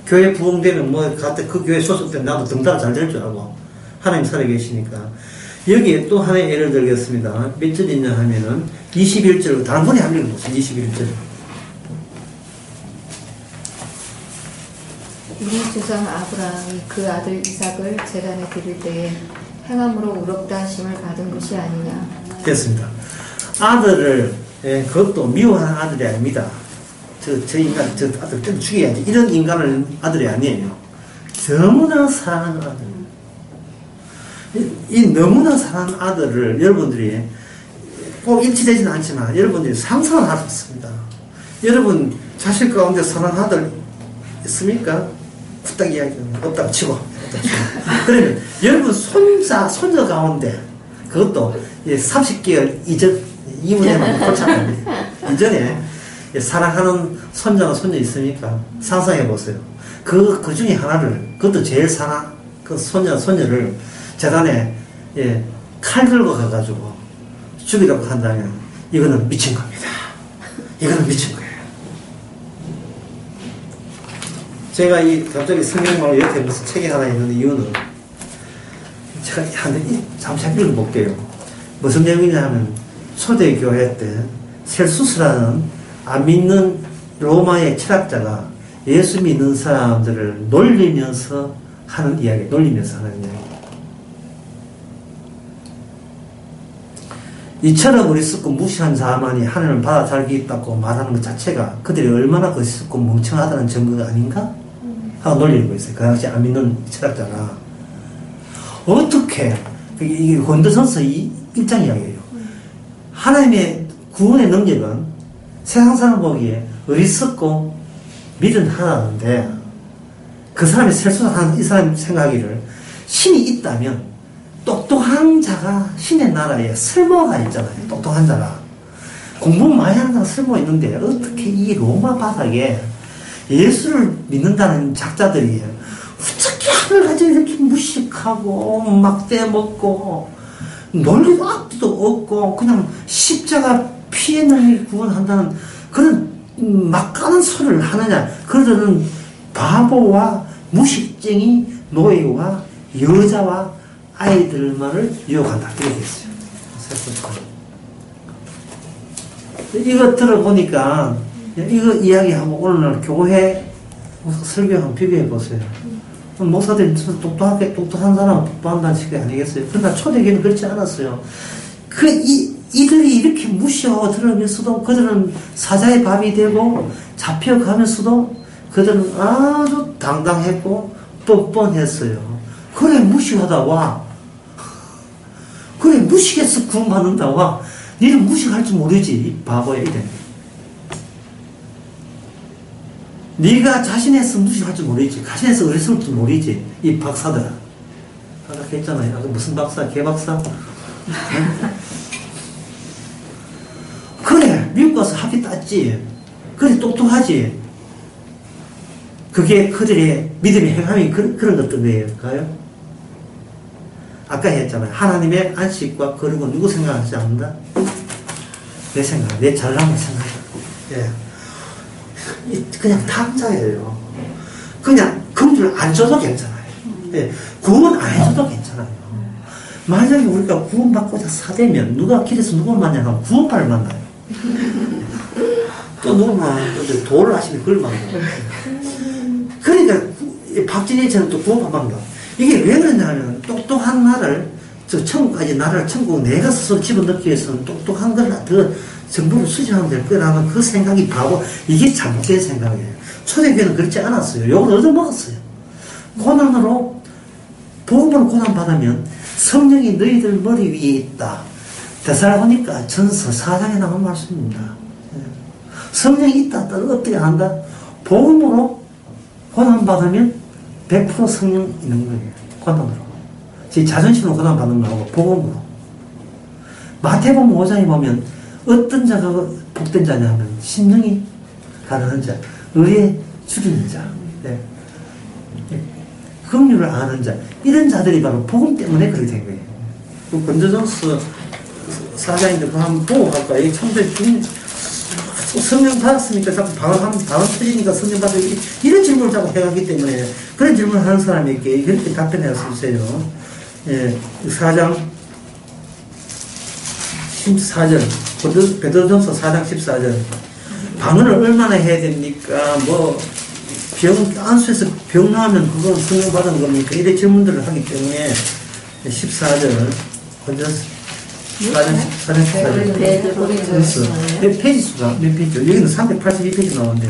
Speaker 1: 교회 부흥되면 뭐 갑자기 그 교회 소속되면 나도 등달 잘 될 줄 알고 하나님 살아계시니까. 여기에 또 하나의 예를 들겠습니다. 몇 절이냐 하면은 21절, 다른 분이 한 번 보세요. 21절.
Speaker 3: 우리 조상 아브라함이 그 아들 이삭을 제단에 드릴 때에 행함으로 의롭다 하심을 받은 것이 아니냐.
Speaker 1: 됐습니다. 아들을, 그것도 미워하는 아들이 아닙니다. 저 인간, 저 아들 좀 죽여야지. 이런 인간을 아들이 아니에요. 너무나 사랑하는 아들. 이 너무나 사랑하는 아들을 여러분들이 꼭 일치되지는 않지만 여러분들이 상상을 할 수 있습니다. 여러분 자식 가운데 사랑하는 아들 있습니까? 후딱 이야기하면 없다고 치고. 그러면 여러분 손자 가운데 그것도 30개월 이전에만 고착합니다. 이전에 사랑하는 손자나 손녀 있습니까? 상상해 보세요. 그 중에 하나를, 그것도 제일 사랑, 그 손녀를 재단에 칼 들고 가가지고 죽이라고 한다면 이거는 미친 겁니다. 이거는 미친 거예요. 제가 갑자기 성경말로 옆에 무슨 책이 하나 있는 이유는 제가 잠시 읽어볼게요. 무슨 내용이냐 하면 초대교회 때 셀수스라는 안 믿는 로마의 철학자가 예수 믿는 사람들을 놀리면서 하는 이야기, 놀리면서 하는 이야기. 이처럼 어리석고 무시한 자만이 하늘을 받아 살기 있다고 말하는 것 자체가 그들이 얼마나 어리석고 멍청하다는 증거가 아닌가? 하고 놀리고 있어요. 그 당시 안 믿는 철학자가. 어떻게, 이게 고린도전서 1장 이야기예요. 하나님의 구원의 능력은 세상 사람 보기에 어리석고 미련하다는데 그 사람이 셀수하는 이 사람 생각하기를 신이 있다면 똑똑한 자가 신의 나라에 쓸모가 있잖아요. 똑똑한 자가. 공부 많이 하는 자가 쓸모 있는데 어떻게 이 로마 바닥에 예수를 믿는다는 작자들이 어떻게 하늘 가지고 이렇게 무식하고 막대먹고 논리도 앞뒤도 없고 그냥 십자가 피해 능력을 구원한다는 그런 막가는 소리를 하느냐. 그러더는 바보와 무식쟁이 노예와 여자와 아이들만을 유혹한다. 이렇게 했어요. 이거 들어보니까 이거 이야기하고 오늘날 교회 설교 한번 비교해 보세요. 목사들이 똑똑한 사람은 똑똑한다는 식이 아니겠어요? 그러나 초대교회는 그렇지 않았어요. 이들이 이렇게 무시하고 들으면서도 그들은 사자의 밥이 되고 잡혀가면서도 그들은 아주 당당했고 뻔뻔했어요. 그래 무식하다 와. 그래 무식해서 구원받는다 와. 니는 무식할 줄 모르지 이 바보야 이래. 네가 자신에서 무식할 줄 모르지. 자신에서 어리석을 줄 모르지 이 박사들아. 아까 했잖아요. 아까 무슨 박사? 개박사? 그래 미국 가서 학위 땄지. 그래 똑똑하지. 그게 그들의 믿음의 행함이 그런 것들 왜일까요? 아까 했잖아요. 하나님의 안식과 거룩은 누구 생각하지 않는다? 내 생각, 내 잘남을 생각해. 예. 그냥 탐자예요. 그냥 금주를 안 줘도 괜찮아요. 예. 구원 안 해줘도 괜찮아요. 만약에 우리가 구원받고자 사대면 누가 길에서 누굴 만나면 구원파를 만나요. 또 누구 만나면 도를 하시면 그걸 만나요. 그러니까 박진희처럼 또 구원파 만나. 이게 왜 그러냐면 똑똑한 나를 저 천국까지 나를 천국 내가 스스로 집어넣기 위해서는 똑똑한 걸 더 정보를 수집하면 될 거라는 그 생각이 바보. 이게 잘못된 생각이에요. 초대교회는 그렇지 않았어요. 욕을 얻어먹었어요. 고난으로 복음으로 고난받으면 성령이 너희들 머리 위에 있다. 데살로니가 전서 4장에 나온 말씀입니다. 성령이 있다. 어떻게 한다? 복음으로 고난받으면 100% 성령 있는 거예요. 고난으로. 제 자존심으로 고난받는 거하고 복음으로. 마태복음 5장에 보면 어떤 자가 복된 자냐 하면 심령이 가난한 자, 의에 줄이는 자, 네. 긍휼을 아는 자, 이런 자들이 바로 복음 때문에 그렇게 된 거예요. 그 건조전서 4장인데 그거 한번 보고 갈까요? 이게 참 성령 받았으니까 자꾸 방언 터지니까 성령 받았 이런 질문을 자꾸 해가기 때문에 그런 질문을 하는 사람에게 그렇게 답변해 주세요. 예, 4장 14절 베드로전서 4장 14절 방언을 얼마나 해야 됩니까? 뭐 안수에서 병 나오면 그건 성령 받은 겁니까? 이런 질문들을 하기 때문에 14절 건조전서 4장 14절 몇 페이지 수가 몇 페이지죠? 여기는 382페이지 나오는데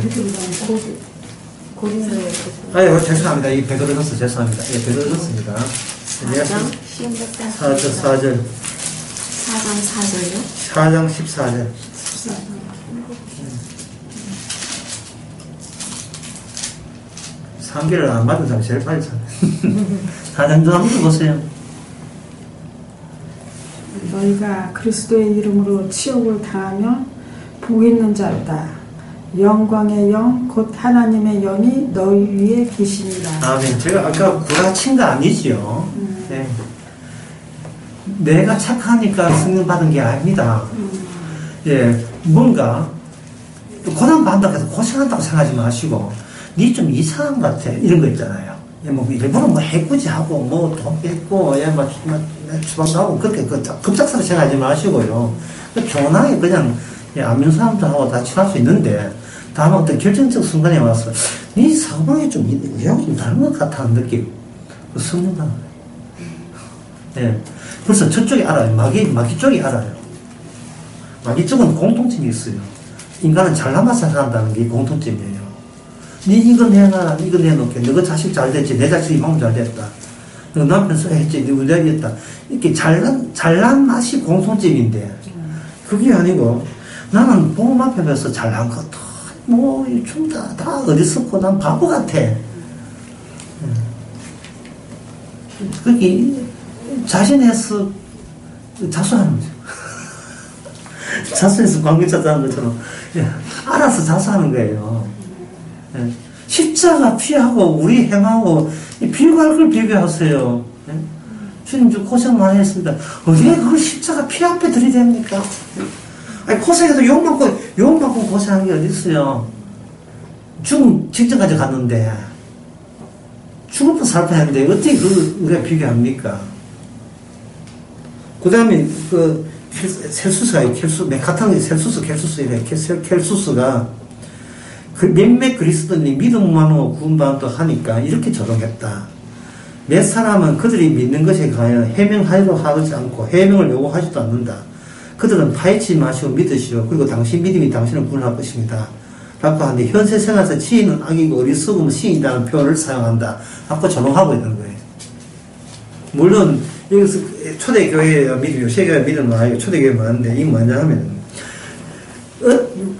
Speaker 1: 아유 죄송합니다. 이 베드로전서 죄송합니다. 예, 베드로전서입니다. 4절
Speaker 2: 4장 4절요?
Speaker 1: 4장 14절 3개를 안 받은 사람이 제일 빨리 찾네. 4장 좀 한번 보세요.
Speaker 4: 너희가 그리스도의 이름으로 치욕을 당하면 복 있는 자로다. 영광의 영 곧 하나님의 영이 너희 위에 계시니라.
Speaker 1: 아멘. 제가 아까 구라친 거 아니지요. 네. 내가 착하니까 성령 받은 게 아닙니다. 예, 뭔가 고난 받는다고 해서 고생한다고 생각하지 마시고 니 좀 이상한 것 같아 이런 거 있잖아요. 예, 뭐 일부러 뭐 해꾸지하고 뭐 돈 뺏고 예, 뭐 주방도 하고 그렇게 급작스럽게 생각하지 마시고요. 편하게 그냥 예, 안면 사람들하고 다 친할 수 있는데 다만 어떤 결정적 순간에 와서 이 상황이 좀 우리하고 좀 다른 것 같다는 느낌. 그 성령 받는 거예요. 예. 벌써 저쪽이 알아요. 마귀 쪽이 알아요. 마귀 쪽은 공통점이 있어요. 인간은 잘나마서 산다는 게 공통점이에요. 니 이거 내놔, 이거 내놓게. 너가 자식 잘 됐지. 내 자식이 마음 잘 됐다. 너 남편 소했지. 너 우리 됐다. 이렇게 잘난 맛이 공통점인데, 그게 아니고, 나는 복음 앞에 가서 잘난 것도, 뭐, 좀 다 어리석고, 난 바보 같아. 그게, 자신에서 자수하는 거죠. 자수해서 관계 찾아하는 것처럼 예, 알아서 자수하는 거예요. 예, 십자가 피하고 우리 행하고 비교할 걸 비교하세요. 예? 주님 좀 고생 많이 했습니다. 왜 그걸 십자가 피 앞에 들이댑니까? 아니 고생해도 욕먹고 고생한 게 어디 있어요. 죽음 직전까지 갔는데 죽을 뻔 살 뻔했는데 어떻게 그걸 우리가 비교합니까? 그 다음에, 셀수스가, 메카탄의 켈수스가, 몇몇 그리스도인이 믿음만으로 구원받았다 하니까 이렇게 조롱했다. 몇 사람은 그들이 믿는 것에 가여 해명하려 하지 않고 해명을 요구하지도 않는다. 그들은 파헤치지 마시고 믿으시오. 그리고 당신 믿음이 당신을 구원할 것입니다. 라고 하는데 현세 생활에서 지인은 악이고 어리석으면 시인이라는 표현을 사용한다. 라고 조롱하고 있는 거예요. 물론 여기서 초대교회 믿음, 요새교회 믿음은 아니고 초대교회 많은데 이게 뭐냐 하면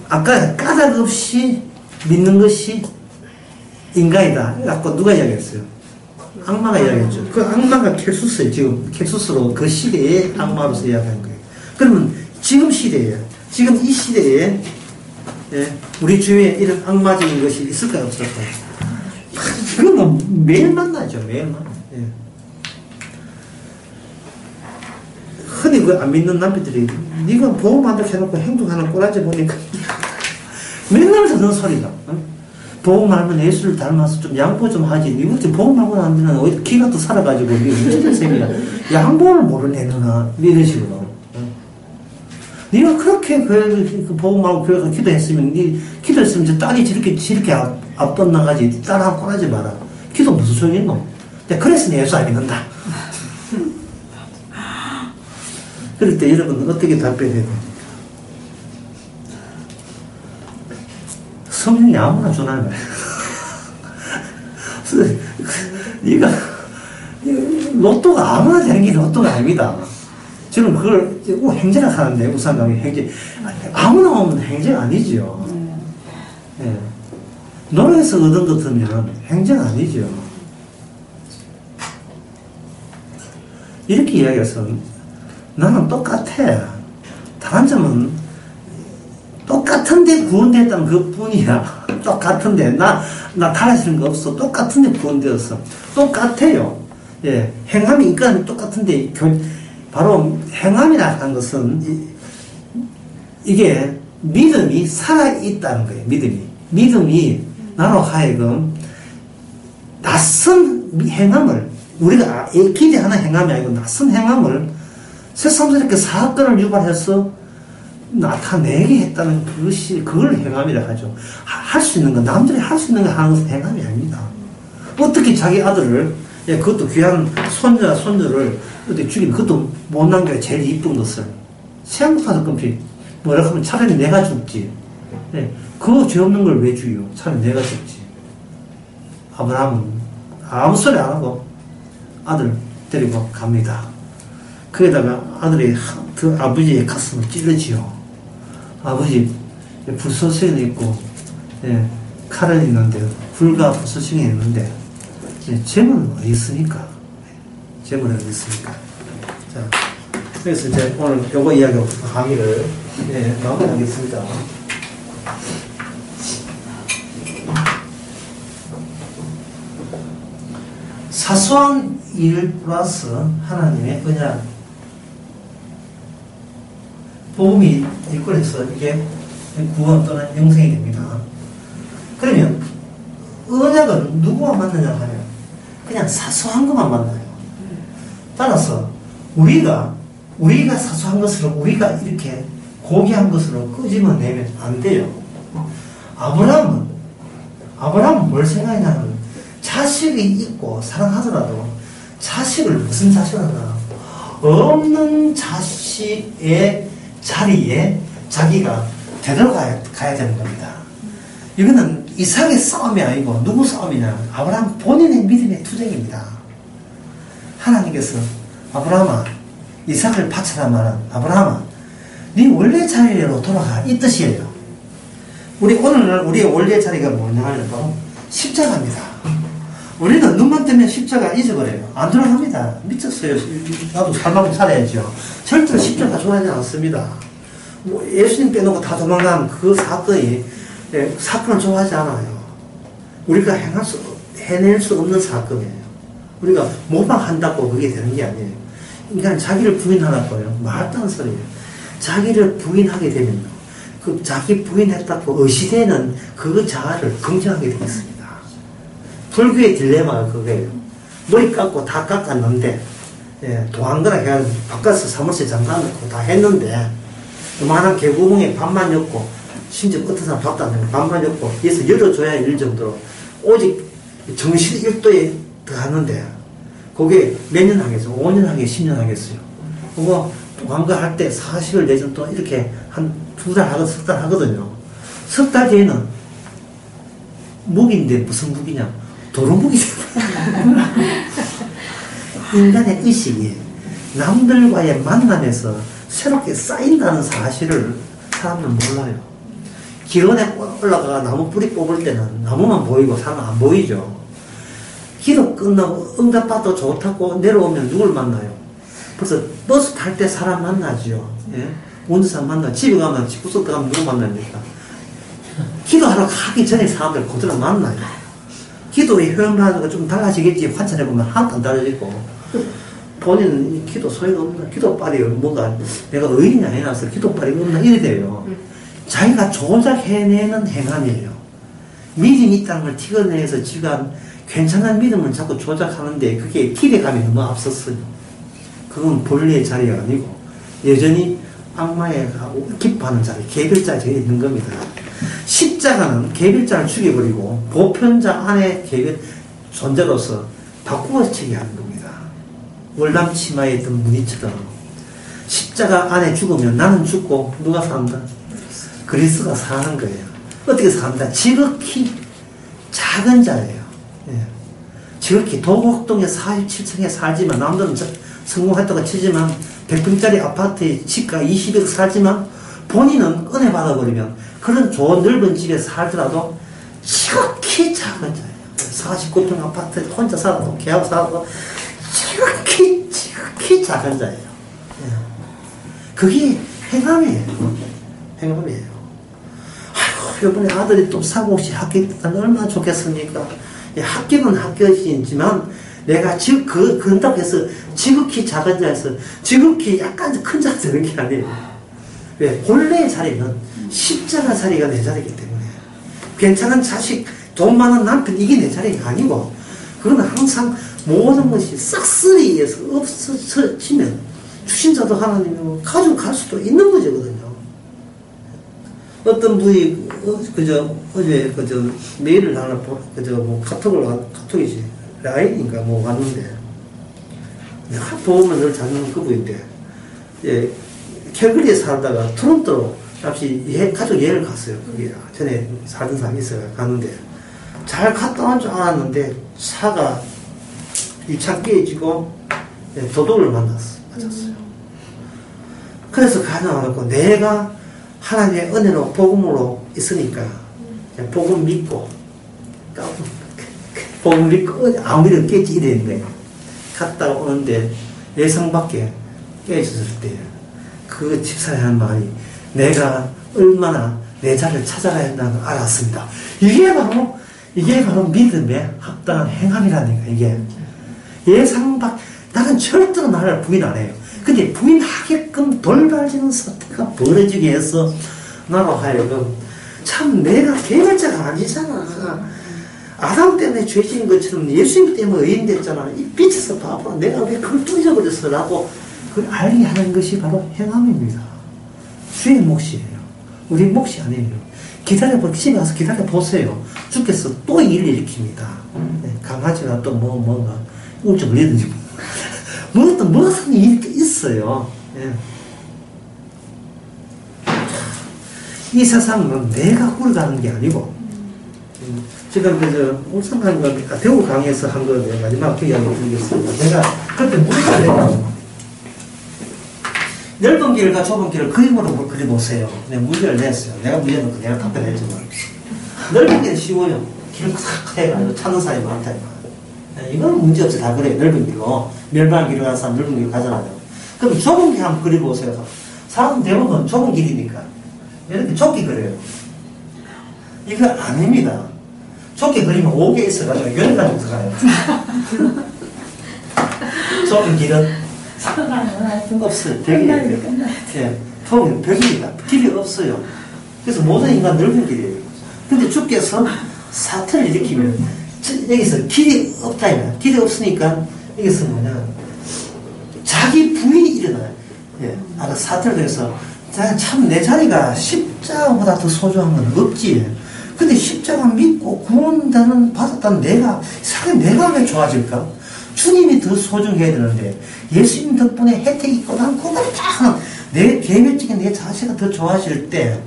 Speaker 1: 아까 까닭 없이 믿는 것이 인간이다. 라고 누가 이야기했어요? 악마가 이야기했죠. 그 악마가 켈수스예요. 지금 켈수스로 그 시대의 악마로서 이야기한 거예요. 그러면 지금 시대에, 지금 이 시대에 우리 주위에 이런 악마적인 것이 있을까요? 없을까요? 그건 매일 만나죠. 매일 만나요. 흔히 그 안 믿는 남편들이 네가 보험한다고 해놓고 행동하는 꼬라지 보니까 맨날 듣는 소리가 보험하면 예수를 닮아서 좀 양보 좀 하지 니부터 보험하고 나면 어디 기가 또 살아가지고 니 문제될 셈이야 양보를 모르네 누나 이런 식으로 네가 그렇게 그 보험하고 교회가 기도했으면 니 기도했으면 이제 딸이 저렇게 앞번 나가지 딸하고 꼬라지 마라 기도 무슨 소리 있노 그래서 내 예수 안 믿는다 그럴 때 여러분은 어떻게 답변해야 됩니까? 성령이 아무나 주나요? 네가 로또가 아무나 되는 게 로또가 아닙니다. 저는 그걸 행제라 하는데 우상강의 행제 아무나 오면 행제가 아니죠. 네. 노래에서 얻은 것 같으면 행제가 아니죠. 이렇게 이야기해서 나는 똑같아. 다른 점은 똑같은데 구원됐다면 그뿐이야. 똑같은데 나 달라지는 거 없어. 똑같은데 구원되었어. 똑같아요. 예, 행함이 인간은 똑같은데 바로 행함이라 하는 것은 이게 믿음이 살아있다는 거예요. 믿음이 나로 하여금 낯선 행함을 우리가 기대하는 행함이 아니고 낯선 행함을 세상에서 이렇게 사건을 유발해서 나타내게 했다는 그걸 행함이라 하죠. 할 수 있는 거, 남들이 할 수 있는 거 하는 것은 행함이 아닙니다. 어떻게 자기 아들을, 그것도 귀한 손녀를 어떻게 죽이는, 그것도 못난 게 제일 이쁜 것을. 생각하는 건피, 뭐라 하면 차라리 내가 죽지. 그 죄 없는 걸 왜 죽여? 차라리 내가 죽지. 아브라함은 아무 소리 안 하고 아들 데리고 갑니다. 거기다가 아들이 그 아버지의 가슴을 찔러지요. 아버지 불소생이 있고 칼은 있는데 불과 불소생이 있는데 재물은 어디 있습니까? 재물은 어디 있습니까? 자, 그래서 이제 오늘 요거 이야기 강의를 마무리하겠습니다. 사소한 일 플러스 하나님의 언약 복음이 일꾼해서 이게 구원 또는 영생이 됩니다. 그러면 언약은 누구와 만나냐 하면 그냥 사소한 것만 만나요. 따라서 우리가 사소한 것으로 우리가 이렇게 고귀한 것으로 끄집어내면 안 돼요. 아브라함은 뭘 생각하냐면 자식이 있고 사랑하더라도 자식을 무슨 자식을 하나 없는 자식의 자리에 자기가 되돌아가야 되는 겁니다. 이거는 이삭의 싸움이 아니고 누구 싸움이냐? 아브라함 본인의 믿음의 투쟁입니다. 하나님께서 아브라함아 이삭을 바쳐라 말한 아브라함아 네 원래 자리로 돌아가 이 뜻이에요. 오늘날 우리의 원래 자리가 뭐냐 하면 바로 십자가입니다. 우리는 눈만 뜨면 십자가 잊어버려요. 안 돌아갑니다. 미쳤어요. 나도 살만큼 살아야죠. 절대로 십자가 좋아하지 않습니다. 예수님 빼놓고 다 도망간 그 사건을 좋아하지 않아요. 우리가 해낼 수 없는 사건이에요. 우리가 모방한다고 그게 되는 게 아니에요. 인간은 자기를 부인하라고요. 말도 안 소리예요. 자기를 부인하게 되면 그 자기 부인했다고 의시되는 그 자아를 긍정하게 되겠습니다. 불교의 딜레마가 그거예요. 머리 깎고 다 깎았는데 도안거나 해가지고 바깥에서 사무실 잠깐 놓고 다 했는데 요만한 개구멍에 반만 엮고 심지어 어떤 사람 밥도 안 되고 반만 엮고 그래서 열어줘야 일 정도로 오직 정실 1도에 들어갔는데 그게 몇 년 하겠어요? 5년 하겠어요? 10년 하겠어요? 그거 도안거 할 때 40일 내전 또 이렇게 한 2달 하거든요. 석 달 뒤에는 무기인데 무슨 무기냐? 도루묵이. 인간의 의식이 남들과의 만남에서 새롭게 쌓인다는 사실을 사람들은 몰라요. 기론에 올라가 나무 뿌리 뽑을 때는 나무만 보이고 사람은 안 보이죠. 기도 끝나고 응답받도 좋다고 내려오면 누굴 만나요? 벌써 버스 탈 때 사람 만나죠. 예? 운전사 만나. 집에 가면 집구석 들어가면 누구 만납니까? 기도하러 가기 전에 사람들 그대로 만나요. 기도의 효용하는 좀 달라지겠지. 관찰해보면 하나도 안 달라지고. 본인은 기도 소용없나? 기도빨이 뭔가 내가 의인이 아니라서 기도빨이 없나? 이래 돼요. 자기가 조작해내는 행함이에요. 믿음이 있다는 걸 티겨내서 지가 괜찮은 믿음을 자꾸 조작하는데 그게 기대감이 너무 앞섰어요. 그건 본래의 자리가 아니고 여전히 악마에 가고 기뻐하는 자리, 개별자 자리에 있는 겁니다. 십자가는 개별자를 죽여버리고 보편자 안에 개별 존재로서 바꾸어지게 하는 겁니다. 월남 치마에 있던 무늬처럼 십자가 안에 죽으면 나는 죽고 누가 산다? 그리스도가 사는 거예요. 어떻게 산다? 지극히 작은 자예요. 예. 지극히 도곡동에 47층에 살지만 남들은 성공했다고 치지만 100평짜리 아파트에 집가 20억 살지만 본인은 은혜 받아버리면 그런 좋은 넓은 집에 살더라도 지극히 작은 자예요. 49평 아파트에 혼자 살아도 개하고 살아도 지극히 작은 자예요. 예. 그게 행함이에요. 행함이에요. 아이고, 이번에 아들이 또 사고 없이 합격했다면 얼마나 좋겠습니까? 예, 합격은 합격이지만 내가 그런다고 지극히 작은 자에서 지극히 약간 큰 자가 되는 게 아니에요. 왜? 본래의 자리는 십자가 자리가 내 자리이기 때문에 괜찮은 자식, 돈 많은 남편 이게 내 자리가 아니고 그건 항상 모든 것이 싹쓸이에서 없어지면 주신 자도 하나님이고 가져갈 수도 있는 거거든요. 어떤 분이 어제 메일을 하나 카톡이지 라인인가 왔는데 내가 보면 늘 찾는 그분인데 예, 캘거리에 살다가 토론토로 잠시 가족 여행을 갔어요. 거기 전에 살던 사람이 있어요. 갔는데 잘 갔다 온 줄 알았는데 차가 유차 깨지고 예, 도둑을 맞았어요. 그래서 가져와갖고 내가 하나님의 은혜로 복음으로 있으니까 복음 믿고 아무리 깨지 이랬는데 갔다 오는데 예상 밖에 깨졌을 때 그 집사의 한 말이 내가 얼마나 내 자리를 찾아가야 한다는 걸 알았습니다. 이게 바로 믿음의 합당한 행함이라는 거예요. 이게 예상 밖 나는 절대로 나를 부인 안 해요. 근데 부인하게끔 돌발지는 사태가 벌어지게 해서 나로 하여금 참 내가 개발자가 아니잖아. 아담 때문에 죄지은 것처럼 예수님 때문에 의인 됐잖아. 이 빛에서 봐봐. 내가 왜 그걸 또 잊어버렸어? 라고 그걸 알게 하는 것이 바로 행함입니다. 주의 몫이에요. 우리 몫이 아니에요. 집에 가서 기다려보세요. 주께서 또 일을 일으킵니다. 강아지가 또 뭔가 우울증 걸리든지 무슨 일이 있어요. 예. 이 세상은 내가 굴러가는 게 아니고 지금 울산 강과 대구 강에서 한 거 마지막 그 이야기 드리겠습니다. 내가 그때 무슨 일을 넓은 길과 좁은 길을 그림으로 그려보세요. 내가 문제를 냈어요. 내가 문제 놓고 내가 답변했지만 넓은 길은 쉬워요. 길을 탁 해가지고 찾는 사람이 많다. 이건 문제없이 다 그래요. 넓은 길로 멸망 길을 가는 사람 넓은 길로 가잖아요. 그럼 좁은 길 한번 그려보세요. 사람 대부분 좁은 길이니까 이렇게 좁게 그려요. 이거 아닙니다. 좁게 그리면 5개 있어가지고 여기까지 들어가요. 좁은 길은 없어요. 벽이에요. 예, 좁은 벽입니다. 길이 없어요. 그래서 모든 인간 넓은 길이에요. 근데 주께서 사태를 일으키면 여기서 길이 없다. 길이 없으니까 여기서 자기 부인이 일어나요. 예, 아까 사태를 통해서 참 내 자리가 십자가보다 더 소중한 건 없지. 근데 십자가 믿고 구원자는 받았다는 내가 왜 좋아질까? 주님이 더 소중해야 되는데 예수님 덕분에 혜택이 있고 난 그걸 다 내 개별적인 내 자세가 더 좋아질 때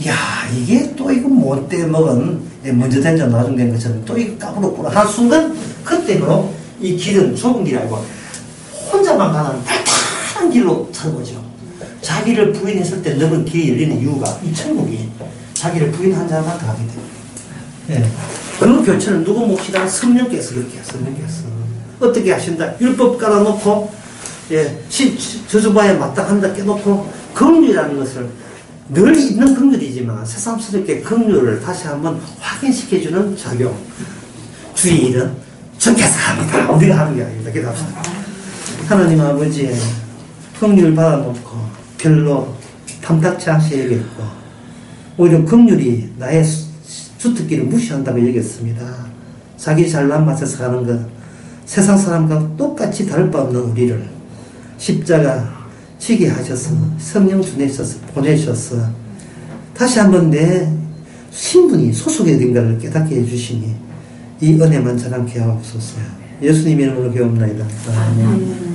Speaker 1: 야, 이게 또 이거 못돼 먹은, 먼저 된자 나중 된 것처럼 또 이거 까불었구나. 한 순간, 그때로 이 길은 좁은 길이 아니고, 혼자만 가는 발탄한 길로 찾아보죠. 자기를 부인했을 때 넓은 길이 열리는 이유가 이 천국이 자기를 부인한 자한테 가게 됩니다. 예. 그 교체를 누구 몫이다? 성령께서 그렇게 해요. 성령께서. 어떻게 하신다? 율법 깔아놓고, 예, 저주바에 마땅한다 깨놓고, 긍휼이라는 것을 늘 있는 긍휼이지만 새삼스럽게 긍휼을 다시 한번 확인시켜주는 작용. 주의 일은 주께서 합니다. 우리가 하는 게 아닙니다. 기도합시다. 하나님 아버지의 긍휼 받아놓고 별로 탐탁치 않게 여겼고, 오히려 긍휼이 나의 주특기를 무시한다고 여겼습니다. 자기 잘난 맛에서 가는 것, 세상 사람과 똑같이 다를 바 없는 우리를 십자가 지게 하셔서 성령 주내셔서 보내셔서 다시 한번 내 신분이 소속의 어딘가를 깨닫게 해주시니 이 은혜만 자랑케 하옵소서. 예수님 이름으로 기도합니다. 아멘.